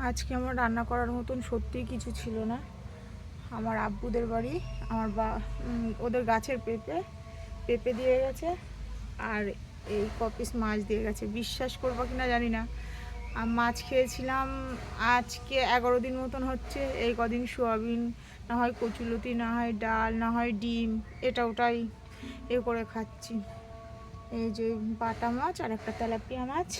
আজকে আমার রান্না করার মতন সত্যিই কিছু ছিল না। আমার আব্বুদের বাড়ি আমার ওদের গাছের পেঁপে দিয়ে গেছে, আর এই কপিস মাছ দিয়ে গেছে। বিশ্বাস করবো কিনা জানি না, মাছ খেয়েছিলাম আজকে 11 দিন মতন হচ্ছে। এই কদিন সোয়াবিন, না হয় কচুলতি, না হয় ডাল, না হয় ডিম, এটা ওটাই করে খাচ্ছি। এই যে বাটা মাছ আর একটা তেলাপিয়া মাছ।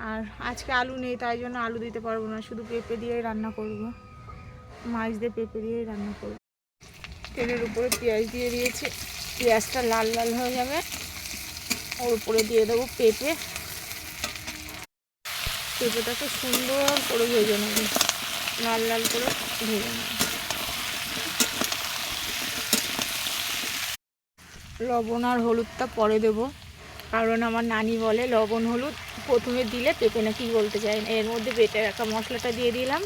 আর আজকে আলু নেই, তাই জন্য আলু দিতে পারবো না, শুধু পেঁপে দিয়েই রান্না করব। মাছ দিয়ে পেঁপে দিয়েই রান্না করব। তেলের উপরে পেঁয়াজ দিয়ে দিয়েছি, পেঁয়াজটা লাল লাল হয়ে যাবে, ওর উপরে দিয়ে দেবো পেঁপেটাকে সুন্দর করে ভেজে নেব, লাল লাল করে ভেজে নেব। লবণ আর হলুদটা পরে দেবো, কারণ আমার নানি বলে লবণ হলুদ প্রথমে দিলে পেঁপে নাকি গলতে চায় না। এর মধ্যে বেটে রাখা মশলাটা দিয়ে দিলাম,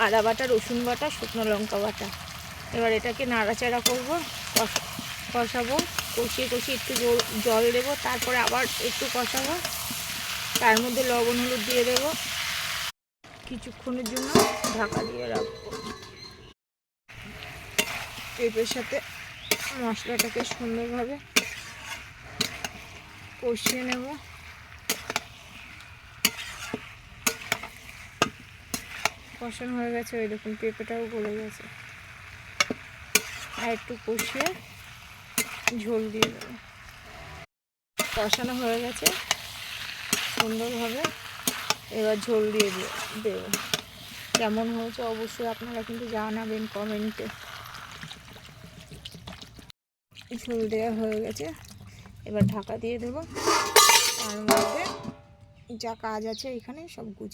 আদা বাটা, রসুন বাটা, শুকনো লঙ্কা বাটা। এবার এটাকে নাড়াচাড়া করবো, কষাবো, কষিয়ে একটু জল দেবো, তারপরে আবার একটু কষাবো, তার মধ্যে লবণ হলুদ দিয়ে দেবো, কিছুক্ষণের জন্য ঢাকা দিয়ে রাখবো। পেঁপের সাথে মশলাটাকে সুন্দরভাবে কষিয়ে নেব। কষানো হয়ে গেছে, ওই দেখুন পেঁপেটাও গলে গেছে। আর একটু কষিয়ে ঝোল দিয়ে দেবো। কষানো হয়ে গেছে সুন্দরভাবে, এবার ঝোল দিয়ে দেবো। কেমন হয়েছে অবশ্যই আপনারা কিন্তু জানাবেন কমেন্টে। ঝোল দেওয়া হয়ে গেছে, এবার ঢাকা দিয়ে দেবো। তার মধ্যে যা কাজ আছে এখানে সব গুছিয়ে